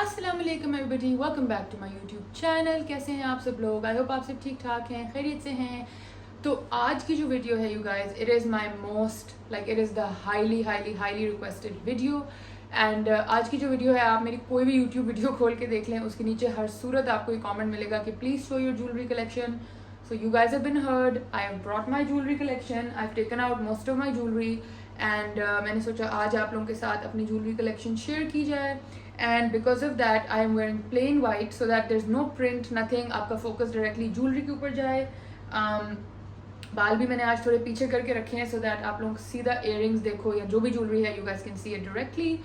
अस्सलाम वालेकुम everybody, welcome back to my YouTube channel. कैसे हैं आप सब लोग? आई होप आप सब ठीक ठाक हैं, खैरियत से हैं। तो आज की जो वीडियो है you guys, it is my most like it is the highly requested video. And आज की जो वीडियो है, आप मेरी कोई भी यूट्यूब वीडियो खोल के देख लें, उसके नीचे हर सूरत आपको एक कॉमेंट मिलेगा कि please show your jewellery collection. So you guys have been heard. I have brought my jewelry collection. I've taken out most of my jewelry and मैंने सोचा आज आप लोगों के साथ अपनी jewelry collection share की जाए. And because of that, I am wearing plain white so that there's no print, nothing. आपका focus directly jewelry के ऊपर जाए. बाल भी मैंने आज थोड़े पीछे करके रखे हैं so that आप लोग सीधा earrings देखो या जो भी jewelry है, you guys can see it directly.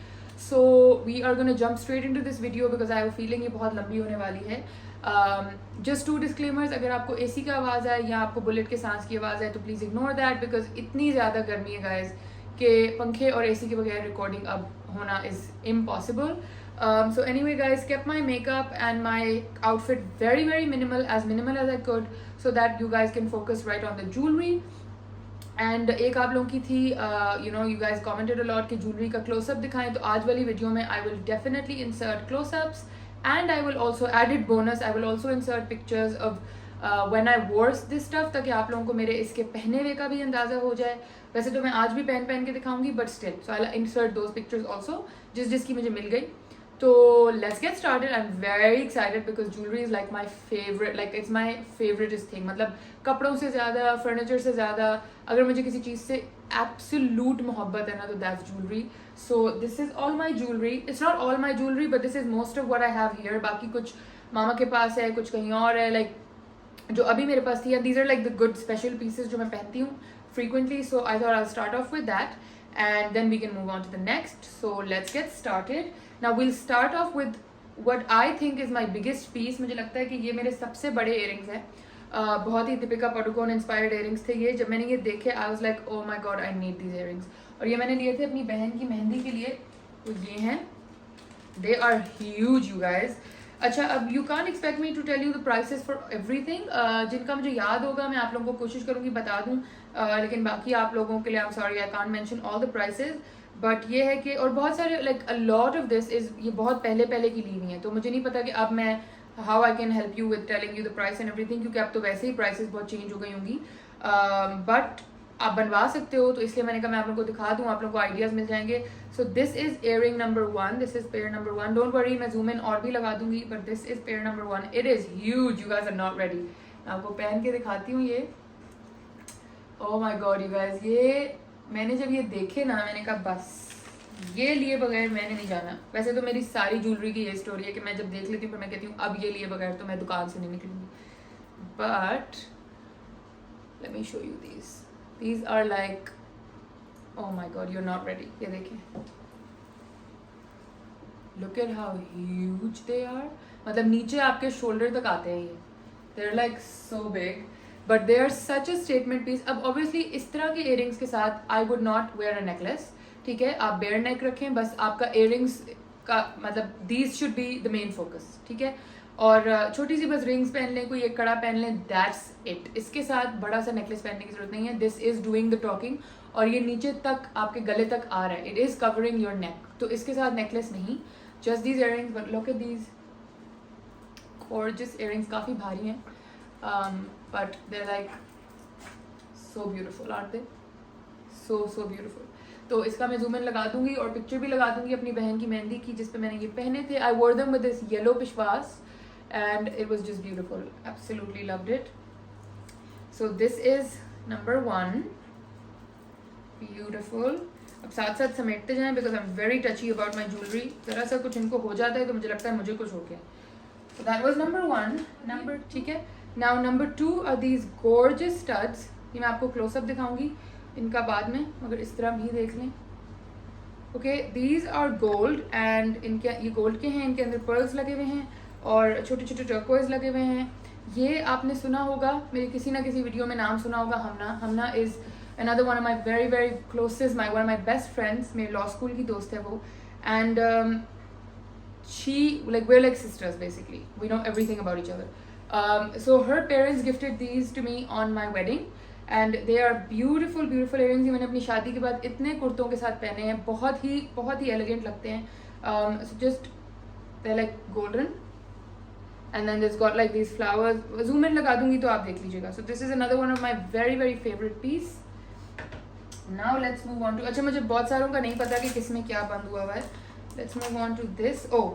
So we are gonna jump straight into this video because I have a feeling ये बहुत लंबी होने वाली है. जस्ट टू डिस्क्लेमर्स, अगर आपको एसी का आवाज़ आए या आपको बुलेट के सांस की आवाज़ आए तो प्लीज़ इग्नोर दैट बिकॉज इतनी ज़्यादा गर्मी है गाइज कि पंखे और एसी के बगैर रिकॉर्डिंग अब होना is impossible. So anyway guys, kept my makeup and my outfit very minimal as I could so that you guys can focus right on the jewellery. And एक आप लोगों की थी you guys commented a lot कि jewellery का closeup दिखाएं, तो आज वाली वीडियो में I will definitely insert closeups. And I will also, added bonus, I will also insert pictures of when I wore this stuff ताकि आप लोगों को मेरे इसके पहने हुए का भी अंदाज़ा हो जाए. वैसे तो मैं आज भी पहन के दिखाऊंगी but still, so I'll insert those pictures also जिसकी मुझे मिल गई. तो let's get started. I'm very excited because jewelry is like my favorite, like it's my favoriteest thing. मतलब कपड़ों से ज़्यादा, फर्नीचर से ज़्यादा अगर मुझे किसी चीज़ से absolute मोहब्बत है ना तो that's jewelry. So this is all my jewelry. It's not all my jewelry but this is most of what I have here. बाकी कुछ मामा के पास है, कुछ कहीं और है, like जो अभी मेरे पास थी. And these are like the good special pieces जो मैं पहनती हूँ frequently. So I thought I'll start off with that and then we can move on to the next. So let's get started. Now we'll start off with what I think is my biggest piece. मुझे लगता है कि ये मेरे सबसे बड़े earrings हैं. बहुत ही दीपिका पादुकोण इंस्पायर्ड earrings थे ये. जब मैंने ये देखे I was like oh my god I need these earrings. और ये मैंने लिए थे अपनी बहन की मेहंदी के लिए. तो ये हैं, they are huge you guys. अच्छा, अब you can't expect me to tell you the prices for everything. जिनका मुझे याद होगा मैं आप लोगों को कोशिश करूँगी बता दूँ, लेकिन बाकी आप लोगों के लिए I'm sorry I can't mention all the prices. But ये है कि और बहुत सारे like a lot of this is ये बहुत पहले की ली हुई हैं, तो मुझे नहीं पता कि अब मैं how I can help you with telling you the price and everything क्योंकि अब तो वैसे ही prices बहुत change हो गई होंगी. बट आप बनवा सकते हो तो इसलिए मैंने कहा मैं आप लोगों को दिखा दूँ, आप लोगों को आइडियाज़ मिल जाएंगे. So this is earring number 1. This is pair number 1. Don't worry, मैं जूम इन और भी लगा दूंगी. But this is pair number 1. It is huge. You guys are not ready. मैं आपको पहन के दिखाती हूँ ये. Oh my god you guys, ये मैंने जब ये देखे ना मैंने कहा बस ये लिए बगैर मैंने नहीं जाना. वैसे तो मेरी सारी ज्वेलरी की ये स्टोरी है कि मैं जब देख लेती हूँ फिर मैं कहती हूँ अब ये लिए बगैर तो मैं दुकान से नहीं निकलूँगी. But let me show you these. These are like, oh my god, you're not ready. ये देखिए, look at how huge they are. मतलब नीचे आपके शोल्डर तक आते हैं ये. They're like so big, but they are such a statement piece. अब obviously इस तरह के earrings के साथ I would not wear a necklace. ठीक है, आप bare neck रखें, बस आपका earrings का मतलब these should be the main focus. ठीक है, और छोटी सी बस रिंग्स पहन लें, कोई एक कड़ा पहन लें, दैट्स इट. इसके साथ बड़ा सा नेकलेस पहनने की जरूरत नहीं है. This is doing the talking. और ये नीचे तक आपके गले तक आ रहा है. It is covering your neck. तो इसके साथ नेकलेस नहीं, just these earrings. But look at these gorgeous earrings. काफ़ी भारी हैं but they are like so beautiful, are they so beautiful. तो इसका मैं जूम इन लगा दूंगी और पिक्चर भी लगा दूंगी अपनी बहन की मेहंदी की जिस पे मैंने ये पहने थे. I wore them with this yellow peshwas and it was just beautiful. Absolutely loved it. So this is number 1. Beautiful. अब साथ साथ समेटते जाएं because I'm very touchy about my jewelry. ज़रा सा कुछ इनको हो जाता है तो मुझे लगता है मुझे कुछ हो गया. So that was number 1. Number ठीक है. Now number 2 are these gorgeous studs. ये मैं आपको close up दिखाऊंगी इनका बाद में, मगर इस तरह भी देख लें. Okay, these are gold and इनके ये gold के हैं, इनके अंदर pearls लगे हुए हैं और छोटे छोटे टर्कोइज लगे हुए हैं. ये आपने सुना होगा, मेरे किसी ना किसी वीडियो में नाम सुना होगा. Hamna is another one of my very closest, one of my best friends. मेरे लॉ स्कूल की दोस्त है वो. And she like we are like sisters basically. We know everything about each other. So her parents gifted these to me on my wedding and they are beautiful earrings. मैंने अपनी शादी के बाद इतने कुर्तों के साथ पहने हैं, बहुत ही एलिगेंट लगते हैं. So just they're like golden and then there's got like these flowers. zoom in लगा दूंगी तो आप देख लीजिएगा. So this is another one of my very very favorite piece. Now let's move on to, अच्छा मुझे बहुत सारों का नहीं पता कि किसमें क्या बंद हुआ है. Let's move on to this. Oh,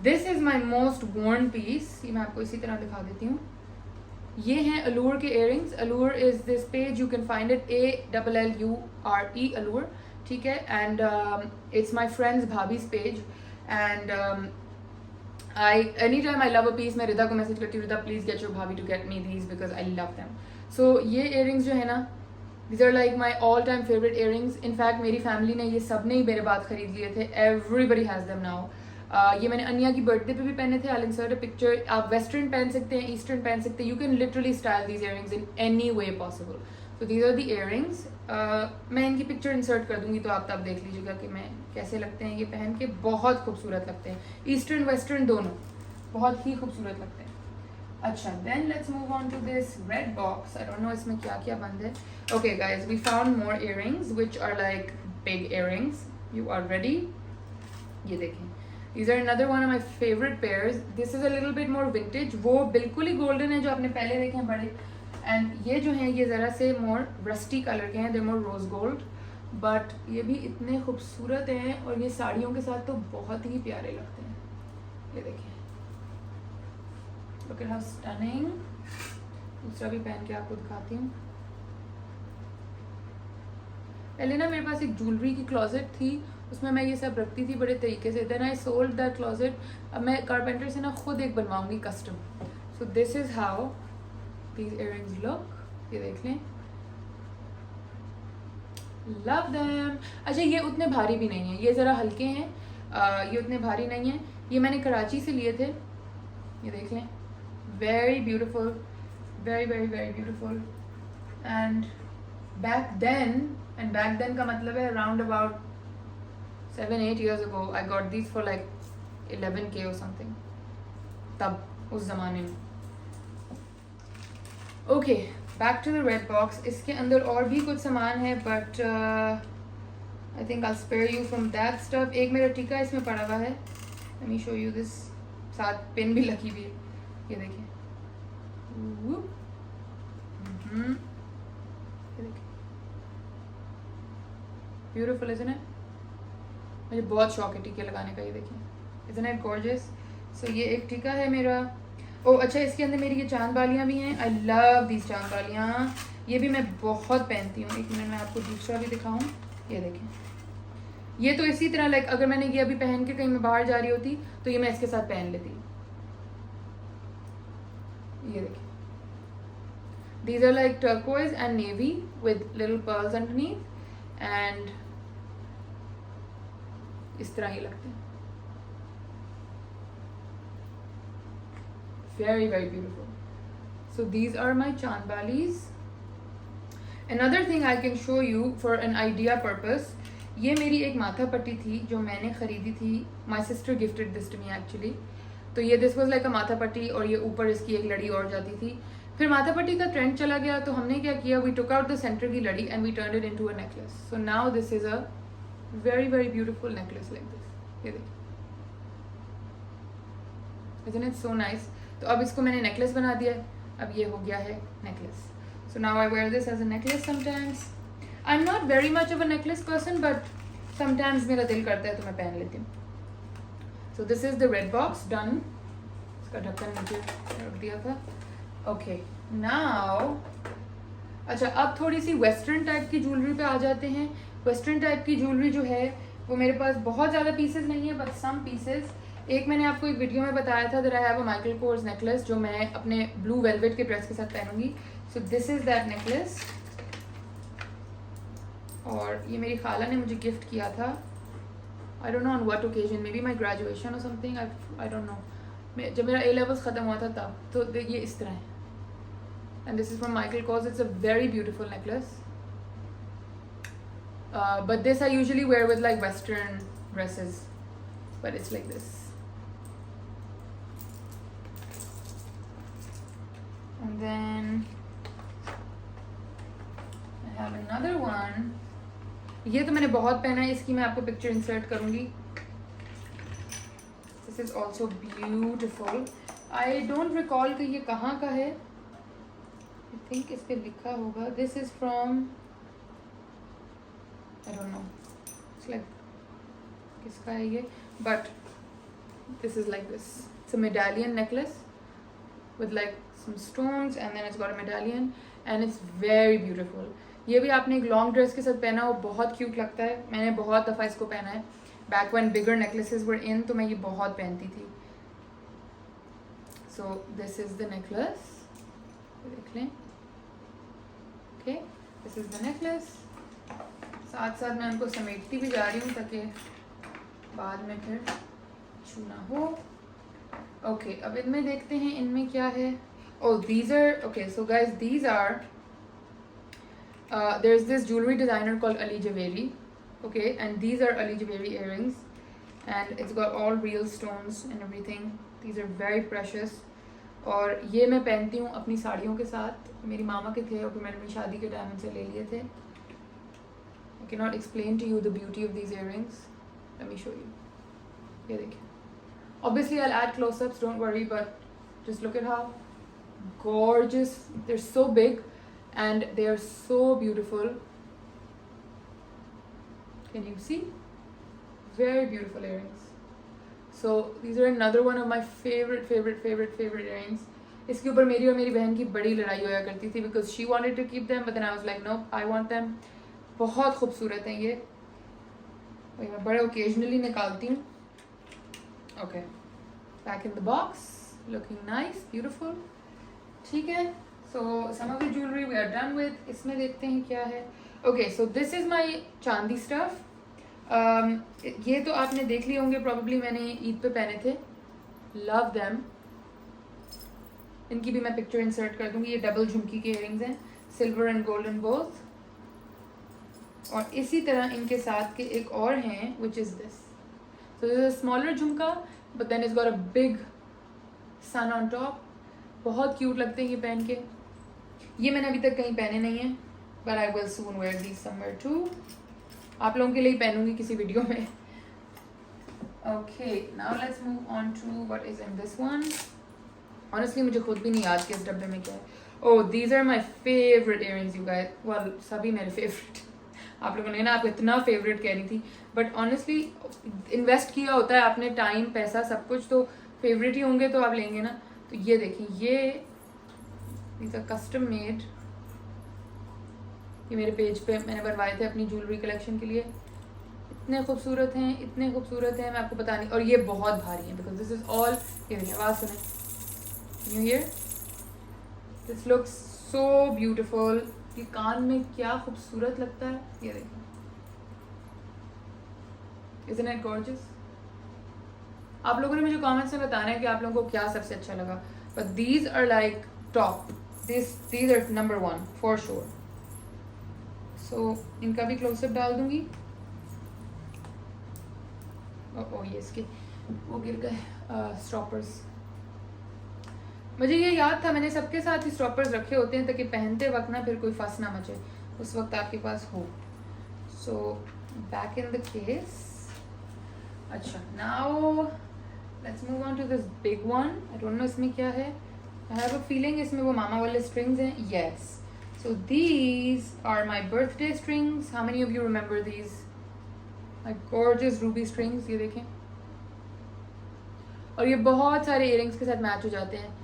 this is my most worn piece. ये मैं आपको इसी तरह दिखा देती हूँ. ये हैं Allure के earrings. Allure is this page, you can find it ALLURE Allure, ठीक है. And it's my friend's भाभी's page. And anytime I love a piece, मैं रिदा को मैसेज करती हूँ, रिदा please get your भाभी to get me these because I love them. So ये earrings जो है ना, these are like my all time favorite earrings. In fact मेरी family ने ये सब ने ही मेरे बाद खरीद लिए थे. Everybody has them now. ये मैंने अनिया की बर्थडे पे भी पहने थे. I'll insert a picture. आप वेस्टर्न पहन सकते हैं, ईस्टर्न पहन सकते हैं. You can literally style these earrings in any way possible. So these are the earrings. मैं इनकी पिक्चर इंसर्ट कर दूंगी तो आप तब देख लीजिएगा कि मैं कैसे लगते हैं ये पहन के. बहुत खूबसूरत लगते हैं, ईस्टर्न वेस्टर्न दोनों बहुत ही खूबसूरत लगते हैं. अच्छा, then let's move on to this red box. I don't know इसमें क्या क्या बंद है. Okay guys, we found more earrings which are like big earrings. You are ready? ये देखें. These are another one of my favorite pairs. This is a little bit more vintage. वो बिल्कुल ही golden है जो आपने पहले देखे हैं बड़े. And ये जो हैं ये ज़रा से more rusty color के हैं. They're more rose gold. But ये भी इतने खूबसूरत हैं और ये साड़ियों के साथ तो बहुत ही प्यारे लगते हैं. ये देखें. Look at how stunning. दूसरा भी पहन के आपको दिखाती हूँ. पहले ना मेरे पास एक ज्वेलरी की क्लोजेट थी, उसमें मैं ये सब रखती थी बड़े तरीके से. Then I sold that closet. अब मैं कारपेंटर से ना खुद एक बनवाऊंगी custom. So this is how these earrings look. ये देख लें. Love them. अच्छा, ये उतने भारी भी नहीं हैं, ये ज़रा हल्के हैं. ये उतने भारी नहीं हैं. ये मैंने कराची से लिए थे. ये देख लें. Very beautiful, very very very beautiful. And back then का मतलब है around about 7-8 years ago, I got these for like 11K or something. तब उस ज़माने में. Okay, back to the red box. इसके अंदर और भी कुछ सामान है, but I think I'll spare you from that stuff. एक मेरा टीका इसमें पड़ा हुआ है. Let me show you this. साथ पिन भी लगी हुई है. ये देखिए. Beautiful, isn't it? मुझे बहुत शौक है टीके लगाने का. ये देखिए. Isn't it gorgeous? So ये एक टीका है मेरा. ओह अच्छा, इसके अंदर मेरी ये चांद बालियाँ भी हैं. I love these चांद बालियाँ. ये भी मैं बहुत पहनती हूँ. एक मिनट में आपको दूसरा भी दिखाऊँ. ये देखें. ये तो इसी तरह लाइक अगर मैंने ये अभी पहन के कहीं मैं बाहर जा रही होती तो ये मैं इसके साथ पहन लेती. ये देखिए. These are like turquoise and navy with little pearls underneath and इस तरह ही लगते हैं. Very very beautiful. So these are my चांदबालीज. Another thing I can show you for an idea purpose. ये मेरी एक माथा पट्टी थी जो मैंने ख़रीदी थी. My sister gifted this to me actually. तो ये this was like a माथा पट्टी और ये ऊपर इसकी एक लड़ी और जाती थी. फिर माथा पट्टी का ट्रेंड चला गया तो हमने क्या किया, we took out the center की लड़ी and we turned it into a necklace. So now this is a very very beautiful necklace like this. ये देखिए. Isn't it so nice? तो अब इसको मैंने necklace बना दिया है. अब ये हो गया है necklace. So now I wear this as a necklace sometimes. I'm not very much of a necklace person but sometimes मेरा दिल करता है तो मैं पहन लेती हूँ. So this is the red box done. इसका ढक्कन नीचे रख दिया था. Okay, now अच्छा अब थोड़ी सी वेस्टर्न टाइप की ज्वेलरी पे आ जाते हैं. वेस्टर्न टाइप की ज्वेलरी जो है वो मेरे पास बहुत ज़्यादा पीसेस नहीं है बट सम पीसेस. एक मैंने आपको एक वीडियो में बताया था that I have a Michael Kors necklace जो मैं अपने ब्लू वेलवेट के ड्रेस के साथ पहनूंगी. So this is that necklace. और ये मेरी खाला ने मुझे गिफ्ट किया था. I don't know on what occasion, maybe my graduation or something. I don't know. जब मेरा A levels ख़त्म हुआ था तब. तो ये इस तरह है. And this is from Michael Kors. It's a very beautiful necklace. But this I usually wear with like western dresses. But it's like this. And then I have another one. ये तो मैंने बहुत पहना है. इसकी मैं आपको पिक्चर इंसर्ट करूँगी. This this is also beautiful. I don't recall कि ये कहाँ का है. आई थिंक इस पे लिखा होगा. This is from, I don't no, it's like किसका है ये, but this is like this. It's a medallion necklace with like some stones and then it's got a medallion and it's very beautiful. ये भी आपने एक long dress के साथ पहना हो, बहुत क्यूट लगता है. मैंने बहुत दफ़ा इसको पहना है. Back when bigger necklaces were in तो मैं ये बहुत पहनती थी. So this is the necklace. देख लें. Okay, this is the necklace. साथ साथ मैं उनको समेटती भी जा रही हूँ ताकि बाद में फिर छूना हो. ओके, अब इनमें देखते हैं इनमें क्या है. Oh, these are okay. So guys, these are there's this jewelry designer called Ali Javeri. Okay, and these are Ali Javeri earrings, and it's got all real stones and everything. These are very precious. और ये मैं पहनती हूँ अपनी साड़ियों के साथ. मेरी मामा के थे और फिर मैंने अपनी शादी के टाइम उनसे ले लिए थे. I cannot explain to you the beauty of these earrings. Let me show you. ये देखिए. Obviously I'll add close-ups, don't worry, but just look at how gorgeous. They're so big and they are so beautiful. Can you see? Very beautiful earrings. So these are another one of my favorite earrings. इसके ऊपर मेरी और मेरी बहन की बड़ी लड़ाई होया करती थी because she wanted to keep them but then I was like no, I want them. बहुत खूबसूरत हैं ये. मैं बड़े occasionally निकालती हूँ. Okay, back in the box, looking nice, beautiful. ठीक है. So some of the jewelry we are done with. इसमें देखते हैं क्या है. Okay, so this is my चांदी stuff. ये तो आपने देख लिए होंगे probably, मैंने ईद पे पहने थे. Love them. इनकी भी मैं पिक्चर इंसर्ट कर दूंगी. ये डबल झुमकी के इयरिंग्स हैं, सिल्वर एंड गोल्डन बोथ. और इसी तरह इनके साथ के एक और हैं which is this. So this is a smaller झुमका but then it's got a big sun on top. बहुत क्यूट लगते हैं ये पहन के. ये मैंने अभी तक कहीं पहने नहीं हैं but I will soon wear these somewhere too. आप लोगों के लिए ही पहनूंगी किसी वीडियो में. Okay, now let's move on to what is in this one. Honestly मुझे खुद भी नहीं याद कि इस डब्बे में क्या है. Oh, these are my favorite earrings you guys. Well, सभी मेरे favorite. आप लोगों ने ना, आपको इतना फेवरेट कह रही थी बट ऑनेस्टली इन्वेस्ट किया होता है आपने, टाइम पैसा सब कुछ, तो फेवरेट ही होंगे तो आप लेंगे ना. तो ये देखिए, ये कस्टम मेड, ये मेरे पेज पे मैंने बनवाए थे अपनी ज्वेलरी कलेक्शन के लिए. इतने खूबसूरत हैं, इतने खूबसूरत हैं, मैं आपको पता नहीं. और ये बहुत भारी हैं बिकॉज दिस इज ऑल. ये आवाज़ सुने, new year. This looks so beautiful. ये कान में क्या खूबसूरत लगता है. ये देखिए, Isn't it gorgeous? आप लोगों ने मुझे कमेंट्स में बताना है कि आप लोगों को क्या सबसे अच्छा लगा. But these are like top. These are number one for sure. So इनका भी क्लोजअप डाल दूंगी. ओ ये इसके वो गिर गए स्टॉपर्स. मुझे ये याद था मैंने सबके साथ ही स्टॉपर्स रखे होते हैं ताकि पहनते वक्त ना फिर कोई फंस ना मचे, उस वक्त आपके पास हो. So back in the case. अच्छा, now let's move on to this big one. I don't know इसमें क्या है. आई हैव अ फीलिंग इसमें वो मामा वाले स्ट्रिंग्स हैं. Yes, so these are my birthday strings. How many of you remember these? My gorgeous ruby strings. ये देखें, और ये बहुत सारे इयरिंग्स के साथ मैच हो जाते हैं.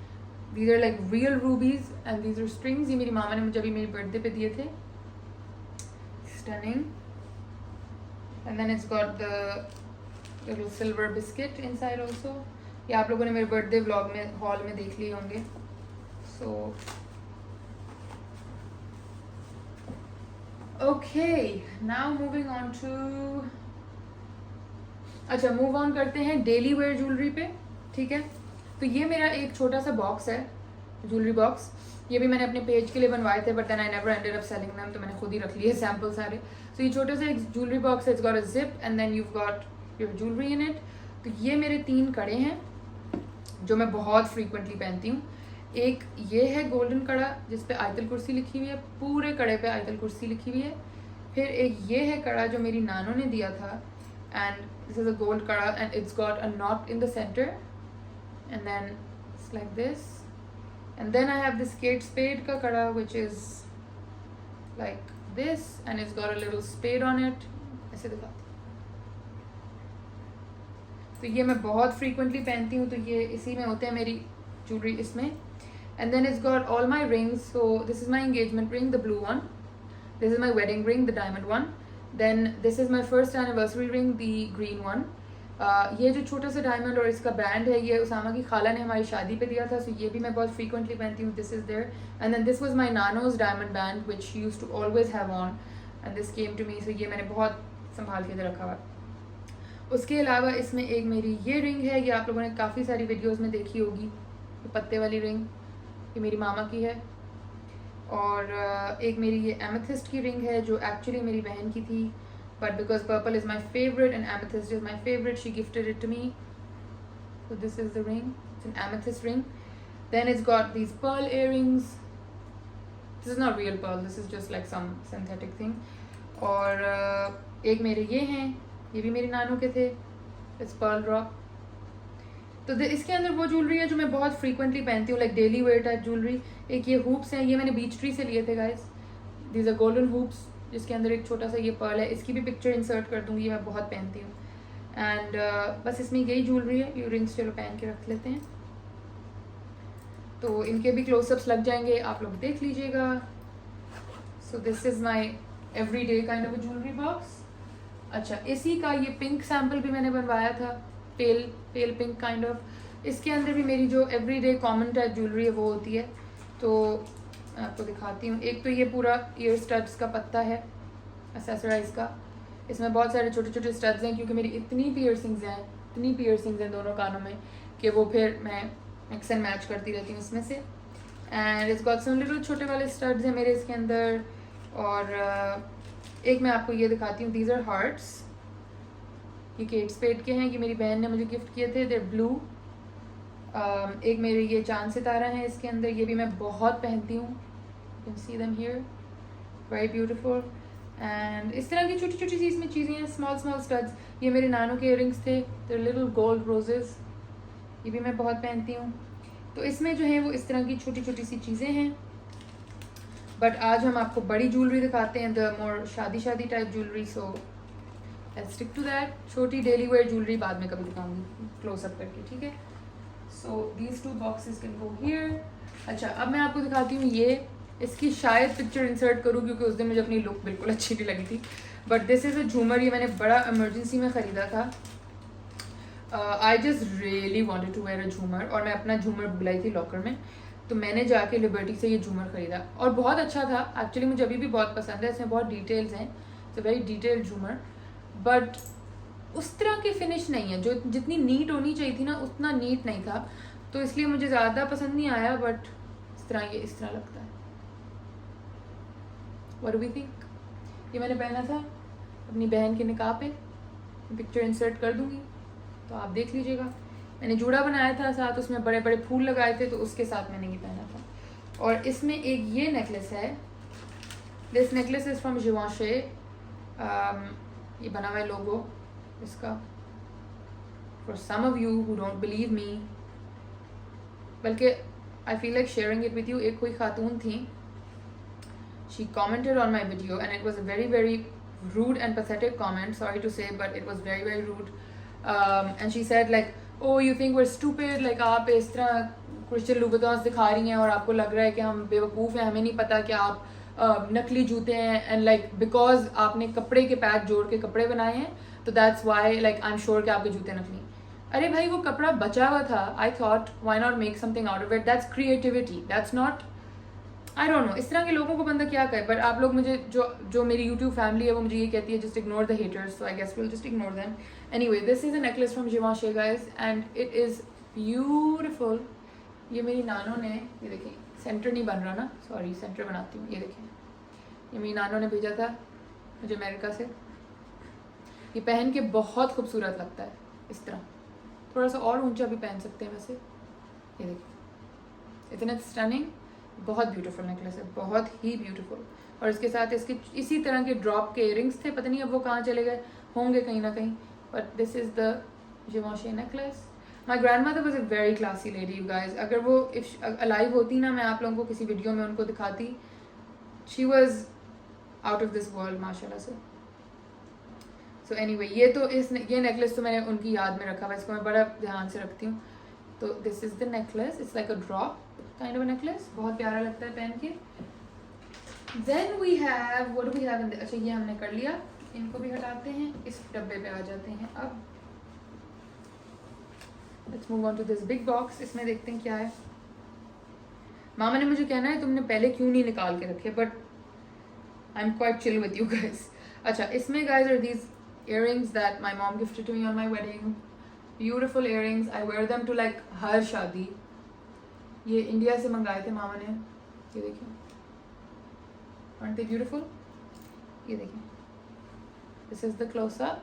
These are like real rubies and these are strings. ये मेरी मामा ने मुझे अभी मेरी बर्थडे पे दिए थे. Stunning. And then it's got the little silver biscuit inside also. ये आप लोगों ने मेरे बर्थडे व्लॉग में हॉल में देख लिए होंगे. So okay, now moving on to, अच्छा मूव ऑन करते हैं डेली वेयर ज्वेलरी पे. ठीक है, तो ये मेरा एक छोटा सा बॉक्स है, ज्वेलरी बॉक्स. ये भी मैंने अपने पेज के लिए बनवाए थे but then I never ended up selling them, तो मैंने खुद ही रख लिए सैम्पल सारे. तो ये छोटा सा एक ज्वेलरी बॉक्स है. It's got a zip and then you've got your jewelry in it. तो ये मेरे 3 कड़े हैं जो मैं बहुत फ्रीक्वेंटली पहनती हूँ. एक ये है गोल्डन कड़ा जिस पे आयतल कुर्सी लिखी हुई है, पूरे कड़े पे आयतल कुर्सी लिखी हुई है. फिर एक ये है कड़ा जो मेरी नानों ने दिया था and this is a gold kada and it's got a knot in the center, and then it's like this. And then I have this Kate Spade ka kada which is like this and it's got a little spade on it. ऐसे दिखाती हूँ. तो ये मैं बहुत frequently पहनती हूँ, तो ये इसी में होते हैं मेरी ज्वेलरी इसमें. And then it's got all my rings. So this is my engagement ring, the blue one. This is my wedding ring, the diamond one. Then this is my first anniversary ring, the green one. ये जो छोटा सा diamond और इसका band है, ये उसामा की खाला ने हमारी शादी पे दिया था, सो ये भी मैं बहुत फ्रीक्वेंटली पहनती हूँ. This is there. And then this was my nano's diamond band which she used to always have on, and this came to me. सो ये मैंने बहुत संभाल के रखा हुआ. उसके अलावा इसमें एक मेरी ये रिंग है, ये आप लोगों ने काफ़ी सारी वीडियोज़ में देखी होगी. ये पत्ते वाली रिंग ये मेरी मामा की है. और एक मेरी ये एमेथिस्ट की रिंग है जो एक्चुअली मेरी बहन की थी, but because purple is my favorite and amethyst is my favorite, she gifted it to me. So this is the ring. It's an amethyst ring. Then it's got these pearl earrings. This is not real pearl, this is just like some synthetic thing. और एक मेरे ये हैं, ये भी मेरी नानू के थे. It's pearl drop. तो इसके अंदर वो ज्वेलरी है जो मैं बहुत फ्रीक्वेंटली पहनती हूँ, like daily wear type jewellery. एक ये हूप्स हैं, ये मैंने बीच ट्री से लिए थे guys. These are golden hoops जिसके अंदर एक छोटा सा ये पर्ल है. इसकी भी पिक्चर इंसर्ट कर दूँगी, मैं बहुत पहनती हूँ. एंड बस इसमें यही ज्वेलरी है. ईयरिंग्स चलो पहन के रख लेते हैं, तो इनके भी क्लोजअप्स लग जाएंगे, आप लोग देख लीजिएगा. सो this is my every day kind of a jewellery box. अच्छा, इसी का ये पिंक सैम्पल भी मैंने बनवाया था, पेल पिंक काइंड ऑफ. इसके अंदर भी मेरी जो every day common type jewellery है वो होती है. तो मैं आपको दिखाती हूँ. एक तो ये पूरा ईयर स्टड्स का पत्ता है एक्सेसराइज का. इसमें बहुत सारे छोटे छोटे स्टड्स हैं क्योंकि मेरी इतनी पियर्सिंग्स हैं दोनों कानों में कि वो फिर मैं मिक्स एंड मैच करती रहती हूँ इसमें से. And it's got some little छोटे वाले स्टड्स हैं मेरे इसके अंदर. और एक मैं आपको ये दिखाती हूँ. These our hearts. ये केट स्पेड के हैं, ये मेरी बहन ने मुझे गिफ्ट किए थे. देर ब्लू. एक मेरे ये चांद सितारा है इसके अंदर, ये भी मैं बहुत पहनती हूँ. You can see them here, very beautiful. And इस तरह की छोटी छोटी सी इसमें चीज़ें हैं, स्मॉल स्टड्स. ये मेरे नानों के इयरिंग्स थे, देर लिटिल गोल्ड रोजेस, ये भी मैं बहुत पहनती हूँ. तो इसमें जो है वो इस तरह की छोटी छोटी सी चीज़ें हैं. बट आज हम आपको बड़ी ज्वेलरी दिखाते हैं, द मोर शादी type jewellery. So let's stick to that. छोटी डेली वेयर ज्वेलरी बाद में कभी दिखाऊंगी क्लोजअप करके, ठीक है. So these 2 boxes can go here. अच्छा, अब मैं आपको दिखाती हूँ ये. इसकी शायद पिक्चर इंसर्ट करूँ क्योंकि उस दिन मुझे अपनी लुक बिल्कुल अच्छी नहीं लगी थी. बट दिस इज़ अ झूमर. ये मैंने बड़ा इमरजेंसी में ख़रीदा था. I just really wanted to wear a jhumar, और मैं अपना झूमर बुलाई थी लॉकर में, तो मैंने जाके लिबर्टी से ये झूमर ख़रीदा और बहुत अच्छा था. एक्चुअली मुझे अभी भी बहुत पसंद है. इसमें बहुत डिटेल्स हैं. इट्स अ वेरी डिटेल्ड झूमर, बट उस तरह की फिनिश नहीं है जो जितनी नीट होनी चाहिए थी ना, उतना नीट नहीं था. तो इसलिए मुझे ज़्यादा पसंद नहीं आया. बट इस तरह लगता है. What do we think? ये मैंने पहना था अपनी बहन के निकाह पे. पिक्चर इंसर्ट कर दूंगी तो आप देख लीजिएगा. मैंने जूड़ा बनाया था साथ, उसमें बड़े बड़े फूल लगाए थे, तो उसके साथ मैंने ये पहना था. और इसमें एक ये नेकलेस है. This necklace is from Givenchy. ये बना हुआ है लोगो इसका. For some of you who don't believe me, बल्कि I feel like sharing it with you. एक कोई खातून थी, she commented on my video and it was a very rude and pathetic comment, sorry to say, but it was very rude. And she said like, oh, you think we're stupid, like आप इस तरह Christian लुबुतॉन्स दिखा रही हैं और आपको लग रहा है कि हम बेवकूफ़ हैं, हमें नहीं पता कि आप नकली जूते हैं. एंड लाइक बिकॉज आपने कपड़े के पैच जोड़ के कपड़े बनाए हैं, तो that's why like I am sure कि आपके जूते नकली. अरे भाई, वो कपड़ा बचा हुआ था. I thought why not make something out of it. That's creativity, that's not, I don't no. इस तरह के लोगों को बंदा क्या करे. बट आप लोग मुझे जो मेरी यूट्यूब फैमिली है वो मुझे ये कहती है just ignore the haters. So I guess will just ignore them. Anyway, this is a necklace from Givenchy guys and it is beautiful. ये मेरी नानों ने, ये देखिए सेंटर नहीं बन रहा ना, सॉरी सेंटर बनाती हूँ. ये देखिए, ये मेरी नानों ने भेजा था मुझे अमेरिका से. ये पहन के बहुत खूबसूरत लगता है. इस तरह थोड़ा सा और ऊंचा भी पहन सकते हैं वैसे. ये देखिए, इतना स्टनिंग, बहुत ब्यूटीफुल नेकलेस है, बहुत ही ब्यूटीफुल. और इसके साथ इसके इसी तरह के ड्रॉप के इयरिंग्स थे, पता नहीं अब वो कहाँ चले गए होंगे, कहीं ना कहीं. but this is the Givenchy necklace. My grandmother was a very classy lady, you guys. अगर वो if alive होती ना, मैं आप लोगों को किसी वीडियो में उनको दिखाती. She was out of this world, माशाल्लाह से. So anyway, ये नेकलेस तो मैंने उनकी याद में रखा हुआ, इसको मैं बड़ा ध्यान से रखती हूँ. तो this is the necklace. It's like a drop kind of a necklace. बहुत प्यारा लगता है पहन के. Then we have, what do we have in the, अच्छा ये हमने कर लिया. इनको भी हटाते हैं, इस डब्बे पे आ जाते हैं. अब let's move on to this big box. इसमें देखते हैं क्या है. मामा ने मुझे कहना है तुमने पहले क्यों नहीं निकाल के रखे, but I'm quite chill with you guys. अच्छा, इसमें guys are these earrings that my mom gifted to me on my wedding. Beautiful earrings. I wear them to like हर शादी. ये इंडिया से मंगाए थे मामा ने. ये देखिए, aren't they beautiful? ये देखिए, this is the close up.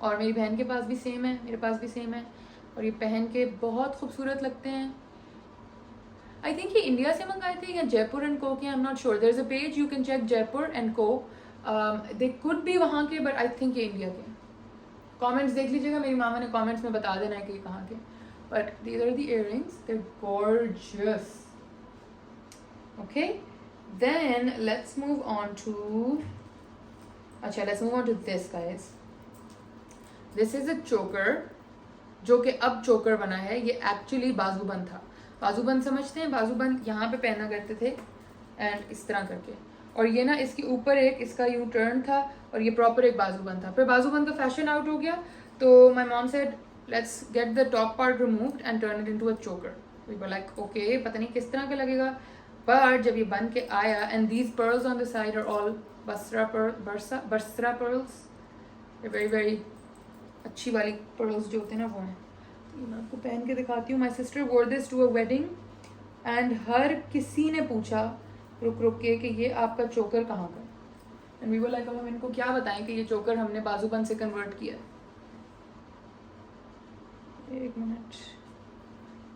और मेरी बहन के पास भी सेम है, मेरे पास भी सेम है, और ये पहन के बहुत खूबसूरत लगते हैं. आई थिंक ये इंडिया से मंगाए थे या जयपुर एंड को के, I am not sure. There is a page you can check, Jaipur and Co. They could be वहाँ के, बट आई थिंक ये इंडिया के. कमेंट्स देख लीजिएगा, मेरी मामा ने कमेंट्स में बता देना है कि कहाँ के. But these are the earrings, they are gorgeous. Okay, then let's move on to, अच्छा let's move on to this guys. This is a choker, जो कि अब चोकर बना है. ये एक्चुअली बाजूबंद था. बाजूबंद समझते हैं, बाजूबंद यहाँ पे पहना करते थे एंड इस तरह करके, और ये ना इसके ऊपर एक इसका यू टर्न था, और ये प्रॉपर एक बाजूबंद था. फिर बाजूबंद का फैशन आउट हो गया, तो my mom said let's get the top part removed and turn it into a choker. We were like okay, पता नहीं किस तरह का लगेगा. बट जब ये बन के आया, and these pearls on the side are all Basra pearls, very very अच्छी वाली पर्ल्स जो होते हैं ना, वो हैं. मैं आपको पहन के दिखाती हूँ. My sister wore this to a wedding and हर किसी ने पूछा रुक रुक के कि ये आपका चोकर कहाँ का. एंड वी वर लाइक, अब हम इनको क्या बताएं कि ये चोकर हमने बाजूबंद से कन्वर्ट किया. एक मिनट,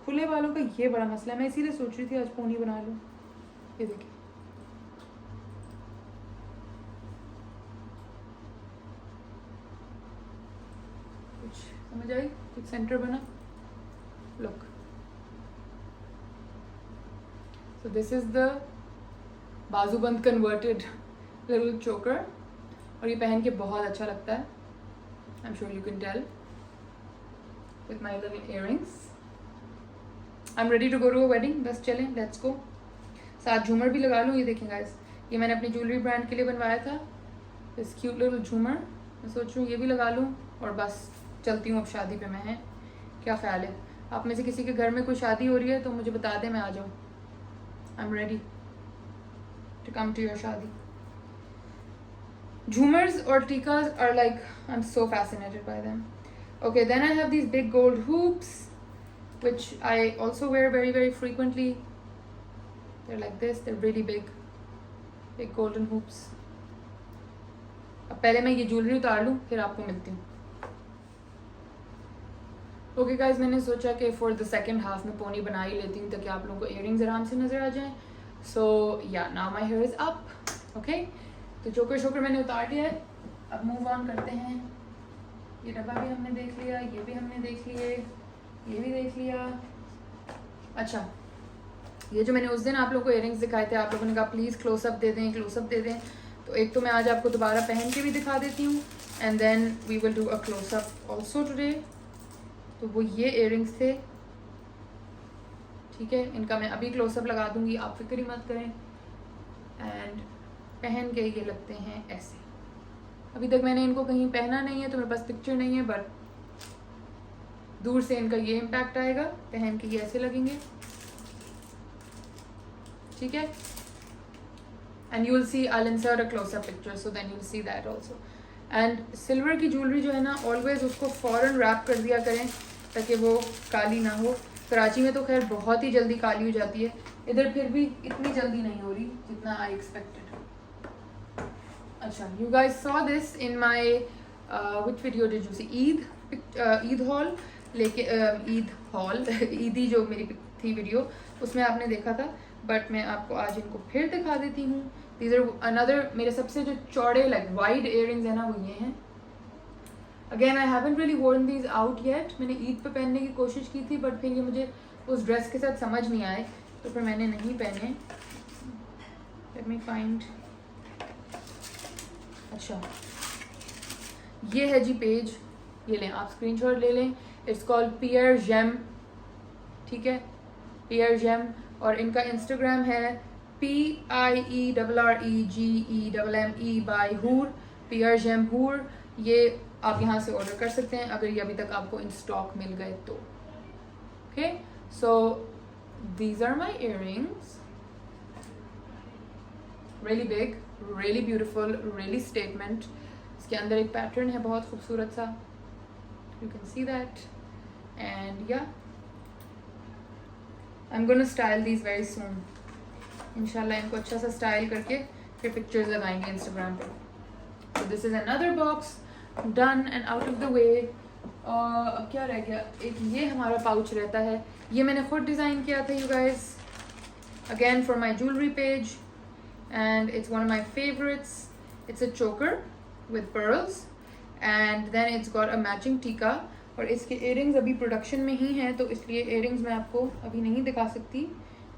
खुले वालों का ये बड़ा मसला है. मैं इसीलिए सोच रही थी आज पोनी बना लूँ. ये देखिए, समझ आई, एक सेंटर बना. Look, so this is the bajuband converted little choker, और ये पहन के बहुत अच्छा लगता है. I am sure you can tell with my little earrings. I am ready to go to a wedding. बस चलें, लेट्स गो. साथ झूमर भी लगा लूँ. ये देखें गाइस, ये मैंने अपनी ज्वेलरी ब्रांड के लिए बनवाया था, दिस क्यूट लिटिल झूमर. मैं सोच रही हूँ ये भी लगा लूँ, और बस चलती हूँ अब शादी पे मैं. है क्या ख्याल है? आप में से किसी के घर में कोई शादी हो रही है तो मुझे बता दें, मैं आ जाऊँ. I am ready to come to your shaadi. Jhumars और tikas are like, I am so fascinated by them. Okay, then I have these big gold hoops which I also wear very very frequently. They're like this, they're really big golden hoops. अब पहले मैं ये jewellery उतार लूँ, फिर आपको मिलती हूँ. ओके गाइज, मैंने सोचा कि फॉर द सेकेंड हाफ में पोनी बना ही लेती हूँ ताकि आप लोगों को इयररिंग्स आराम से नज़र आ जाएं. सो या now my here is up. Okay, तो चोकर शोकर मैंने उतार दिया है. अब मूव ऑन करते हैं. ये डब्बा भी हमने देख लिया, ये भी हमने देख लिए, ये भी देख लिया. अच्छा, ये जो मैंने उस दिन आप लोगों को इयररिंग्स दिखाए थे, आप लोगों ने कहा प्लीज़ क्लोजअप दे दें, क्लोजअप दे दें. तो एक तो मैं आज आपको दोबारा पहन के भी दिखा देती हूँ, and then we will do a closeup also today. तो वो ये इयररिंग्स थे, ठीक है. इनका मैं अभी क्लोजअप लगा दूंगी, आप फिक्र ही मत करें. एंड पहन के ये लगते हैं ऐसे. अभी तक मैंने इनको कहीं पहना नहीं है तो मेरे पास पिक्चर नहीं है, बट दूर से इनका ये इम्पैक्ट आएगा. पहन के ये ऐसे लगेंगे, ठीक है. And you will see, I will insert a closeup picture so then you will see that also. And silver की ज्वेलरी जो है ना, ऑलवेज उसको फ़ौरन रैप कर दिया करें ताकि वो काली ना हो. कराची में तो खैर बहुत ही जल्दी काली हो जाती है, इधर फिर भी इतनी जल्दी नहीं हो रही जितना आई एक्सपेक्टेड. अच्छा, you guys saw this in my which video did you see? Eid haul. लेके ईद हॉल ईदी जो मेरी थी वीडियो, उसमें आपने देखा था. बट मैं आपको आज इनको फिर दिखा देती हूँ. दीज आर अनदर, मेरे सबसे जो चौड़े लाइक वाइड इयररिंग्स है ना, वो ये हैं. Again I haven't really worn these out yet. मैंने ईद पे पहनने की कोशिश की थी बट फिर ये मुझे उस ड्रेस के साथ समझ नहीं आए तो फिर मैंने नहीं पहने. Let me find. अच्छा ये है जी पेज, ये लें आप स्क्रीनशॉट ले लें. इट्स कॉल्ड पियर जेम, ठीक है, पियर जेम. और इनका इंस्टाग्राम है PIERREGEMME बाय हूर, पियर जेम हूर. ये आप यहाँ से ऑर्डर कर सकते हैं अगर ये अभी तक आपको इन स्टॉक मिल गए तो. Okay so these are my earrings, really big, really beautiful, really statement. इसके अंदर एक पैटर्न है बहुत खूबसूरत सा, you can see that. And yeah I am gonna style these very soon. इंशाल्लाह इनको अच्छा सा स्टाइल करके फिर पिक्चर्स लगाएंगे इंस्टाग्राम पे. So this is another box done and out of the way. अब क्या रह गया, एक ये हमारा पाउच रहता है, ये मैंने खुद डिज़ाइन किया था you guys, again for my jewellery page and it's one of my favorites. It's a choker with pearls and then it's got a matching tika. और इसके earrings अभी प्रोडक्शन में ही हैं तो इसलिए earrings मैं आपको अभी नहीं दिखा सकती,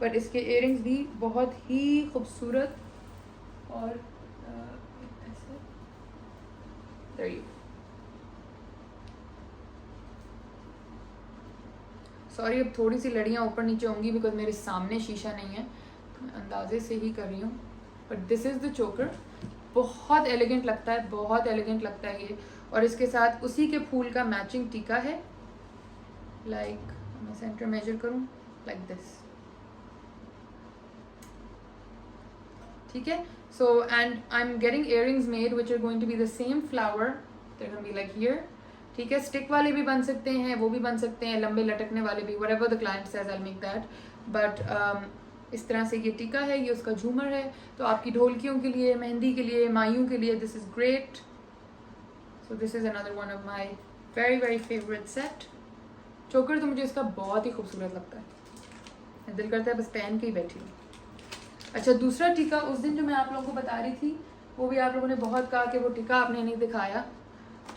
बट इसके earrings भी बहुत ही खूबसूरत और सॉरी अब थोड़ी सी लड़ियाँ ऊपर नीचे होंगी बिकॉज मेरे सामने शीशा नहीं है तो मैं अंदाजे से ही कर रही हूँ. बट दिस इज़ द चोकर. बहुत एलिगेंट लगता है, बहुत एलिगेंट लगता है ये. और इसके साथ उसी के फूल का मैचिंग टीका है. लाइक मैं सेंटर मेजर करूँ लाइक दिस, ठीक है. So and I'm getting earrings made which are going to be the same flower. They're going to be like here. ठीक है, स्टिक वाले भी बन सकते हैं, वो भी बन सकते हैं, लंबे लटकने वाले भी, whatever the client says I'll make that. But इस तरह से ये टीका है, ये उसका झूमर है. तो आपकी ढोलकियों के लिए, मेहंदी के लिए, मायूं के लिए this is great. So this is another one of my very very favorite set. चोकर तो मुझे इसका बहुत ही खूबसूरत लगता है, दिल करता है बस पहन के ही बैठी हूँ. अच्छा दूसरा टीका उस दिन जो मैं आप लोगों को बता रही थी वो भी आप लोगों ने बहुत कहा कि वो टीका आपने नहीं दिखाया,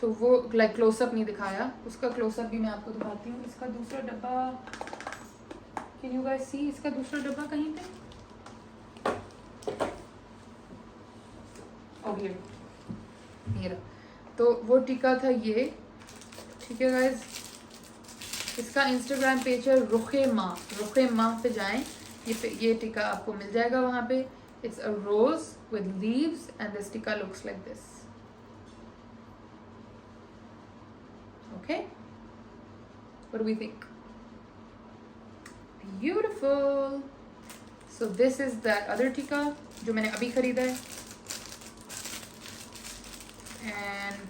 तो वो लाइक क्लोजअप नहीं दिखाया, उसका क्लोजअप भी मैं आपको दिखाती हूँ. इसका दूसरा डब्बा, कैन यू गाइस सी इसका दूसरा डब्बा कहीं पे? ओके ये रहा. तो वो टीका था ये, ठीक है गाइस. इसका इंस्टाग्राम पेज है रुखे माँ पे जाएं, ये टिका आपको मिल जाएगा वहाँ पे. It's a rose with leaves and this tika looks like this. Okay what do we think? Beautiful. So this is that other tika जो मैंने अभी खरीदा है. एंड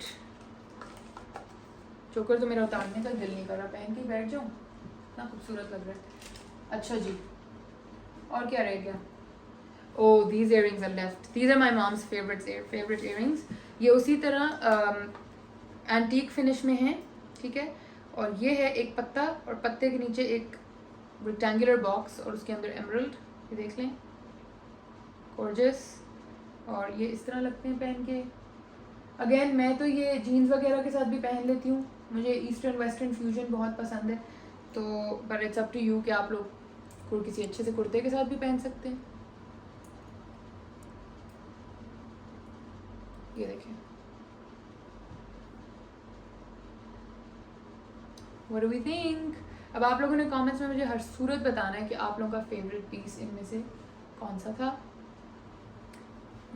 चोकर तो मेरा उतारने का दिल नहीं कर रहा, पहन के बैठ जाऊँ, इतना खूबसूरत लग रहा है. अच्छा जी और क्या रह गया? Oh these earrings are left. These are my mom's favourite earrings. ये उसी तरह एंटीक फिनिश में है, ठीक है. और ये है एक पत्ता और पत्ते के नीचे एक रेक्टेंगुलर बॉक्स और उसके अंदर एमरल्ड, ये देख लें, गॉर्जियस. और ये इस तरह लगते हैं पहन के. अगेन मैं तो ये जीन्स वगैरह के साथ भी पहन लेती हूँ, मुझे ईस्टर्न वेस्टर्न फ्यूजन बहुत पसंद है. तो but it's up to you कि आप लोग किसी अच्छे से कुर्ते के साथ भी पहन सकते हैं. ये देखें. What do we think? अब आप लोगों ने कमेंट्स में मुझे हर सूरत बताना है कि आप लोगों का फेवरेट पीस इनमें से कौन सा था.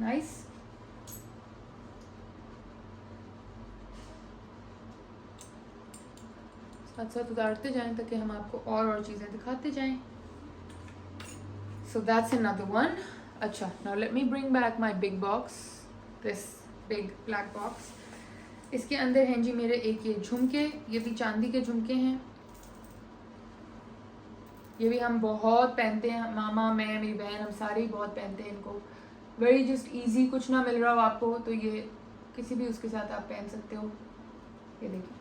नाइस. साथ साथ उतारते जाएं ताकि हम आपको और चीज़ें दिखाते जाएं. So that's another one. अच्छा now let me bring back my big box, this big black box. इसके अंदर हैं जी मेरे एक ये झुमके, ये भी चांदी के झुमके हैं. ये भी हम बहुत पहनते हैं, मामा, मैं, मेरी बहन, हम सारे ही बहुत पहनते हैं इनको. वेरी जस्ट इजी, कुछ ना मिल रहा हो आपको तो ये किसी भी उसके साथ आप पहन सकते हो. ये देखिए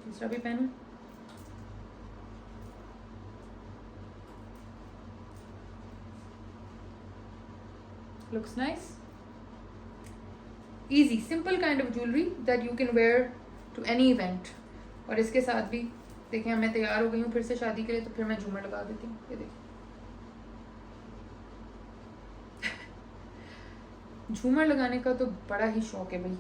दूसरा भी पहनूं. Looks nice. Easy, simple kind of jewelry that you can wear to any event. और इसके साथ भी देखिए मैं तैयार हो गई हूँ फिर से शादी के लिए, तो फिर मैं झूमर लगा देती हूँ। ये देखिए झूमर लगाने का तो बड़ा ही शौक है भाई,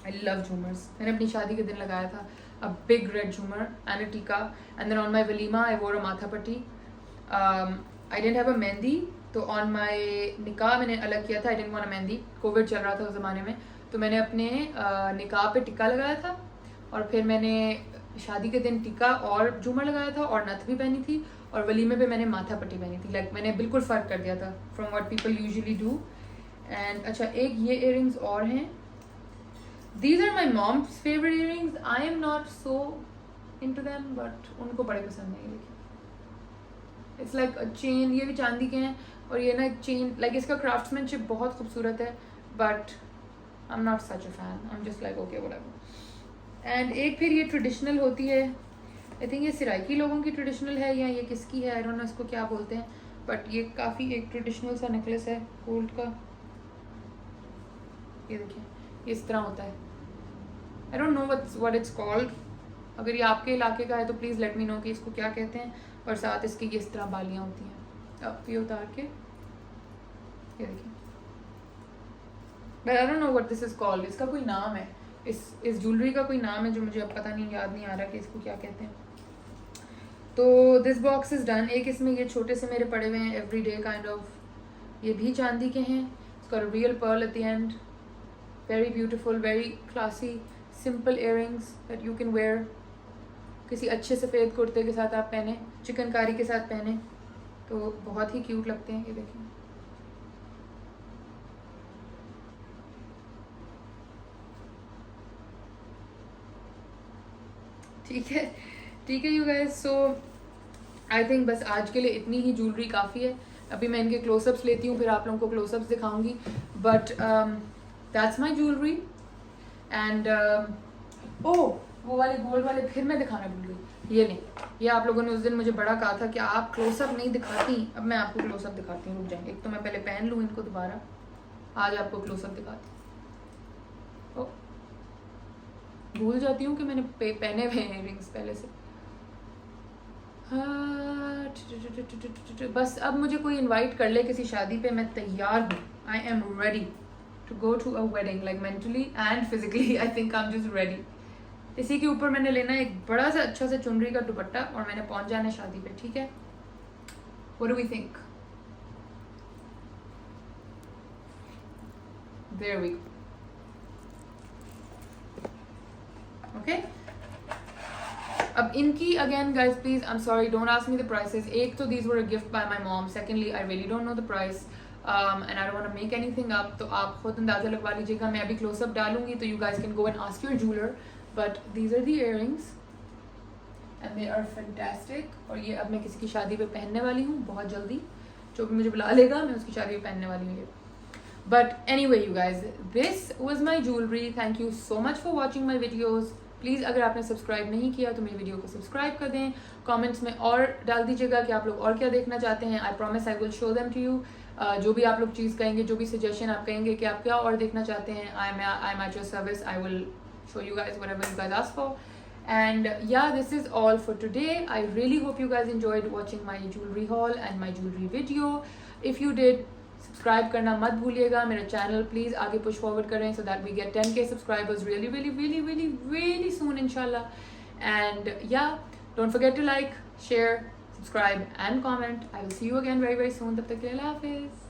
आई लव झूमर्स। मैंने अपनी शादी के दिन लगाया था a big red jhumar and a tika, and then on my walima I wore a matha patti. I didn't have a mehndi, तो ऑन माई निकाह मैंने अलग किया था। I didn't want a mehndi, Covid चल रहा था उस ज़माने में, तो मैंने अपने निकाह पे टिक्का लगाया था, और फिर मैंने शादी के दिन टिक्का और झूमर लगाया था और नथ भी पहनी थी, और वलीमे पे मैंने माथा पट्टी पहनी थी। लाइक मैंने बिल्कुल फ़र्क कर दिया था from what people usually do. And अच्छा एक ये इयररिंग्स और हैं, these are my mom's favourite earrings, I am not so into them, but उनको बड़े पसंद है। देखिए इट्स लाइक अ चेन, ये भी चांदी के हैं, और ये ना एक चेन, लाइक इसका क्राफ्ट्समैनशिप बहुत खूबसूरत है, but I am not such a fan, I am just like okay whatever. And एक फिर ये ट्रेडिशनल होती है, आई थिंक ये सिराइकी लोगों की ट्रेडिशनल है या ये किसकी है, आई डोंट नो इसको क्या बोलते हैं, बट ये काफ़ी एक ट्रेडिशनल सा नेकलेस है गोल्ड का। ये देखिए इस तरह होता है, आई don't know what it's called, अगर ये आपके इलाके का है तो प्लीज़ लेट मी नो कि इसको क्या कहते हैं। और साथ इसकी ये इस तरह बालियाँ होती हैं। अब ये उतार के ये देखिए, but I don't know what this is called, इसका कोई नाम है, इस ज्वेलरी का कोई नाम है जो मुझे अब पता नहीं, याद नहीं आ रहा कि इसको क्या कहते हैं। तो दिस बॉक्स इज़ डन। एक इसमें ये छोटे से मेरे पड़े हुए हैं एवरी डे काइंड ऑफ, ये भी चांदी के हैं, इसका real Perl at the end, very beautiful, very classy, simple earrings that you can wear, किसी अच्छे सफ़ेद कुर्ते के साथ आप पहने, चिकनकारी के साथ पहने तो बहुत ही क्यूट लगते हैं। ये देखिए ठीक है you guys, so I think बस आज के लिए इतनी ही ज्वेलरी काफ़ी है। अभी मैं इनके क्लोजअप्स लेती हूँ, फिर आप लोगों को क्लोजअप्स दिखाऊंगी, but that's my jewellery. And oh वो वाले गोल्ड वाले फिर मैं दिखाना भूल गई, ये नहीं, ये आप लोगों ने उस दिन मुझे बड़ा कहा था कि आप क्लोजअप नहीं दिखाती, अब मैं आपको क्लोजअप दिखाती हूँ, रुक जाएंगे, एक तो मैं पहले पहन लूँ इनको दोबारा, आज आपको क्लोजअप दिखाती हूँ। भूल जाती हूँ कि मैंने पहने हुए हैं इयररिंग्स पहले से। हाँ बस अब मुझे कोई इनवाइट कर ले किसी शादी पे, मैं तैयार हूँ, I am ready to go to a wedding, like mentally and physically I think I am just ready. इसी के ऊपर मैंने लेना है एक बड़ा सा अच्छा सा चुनरी का दुपट्टा, और मैंने पहुंच जाना है शादी पे, ठीक है। What do we think, there we go, okay. अब इनकी again guys please I am sorry, don't ask me the prices. एक तो these were a gift by my mom, secondly I really don't know the price and I don't want to make anything up, तो आप खुद अंदाजा लगवा लीजिएगा। मैं अभी क्लोजअप डालूंगी तो you guys can go and ask your jeweller, but these are the earrings and they are fantastic. और ये अब मैं किसी की शादी पे पहनने वाली हूँ बहुत जल्दी, जो भी मुझे बुला लेगा मैं उसकी शादी पे पहनने वाली हूँ ये। But any way you guys, this was my jewellery, thank you so much for watching my videos. Please अगर आपने सब्सक्राइब नहीं किया तो मेरी वीडियो को सब्सक्राइब कर दें, कमेंट्स में और डाल दीजिएगा कि आप लोग और क्या देखना चाहते हैं। I promise I will show them to you, जो भी आप लोग चीज़ कहेंगे, जो भी सजेशन आप कहेंगे कि आप क्या और देखना चाहते हैं, I am at your service, I will show you guys whatever you guys ask for. And yeah, this is all for today. I really hope you guys enjoyed watching my jewelry haul and my jewelry video. If you did, subscribe करना मत भूलिएगा, मेरा channel please आगे push forward करें so that we get 10K subscribers really soon inshallah. And yeah, don't forget to like, share, subscribe and comment. I will see you again very soon. तब तक के लिए अल्लाह हाफिज़।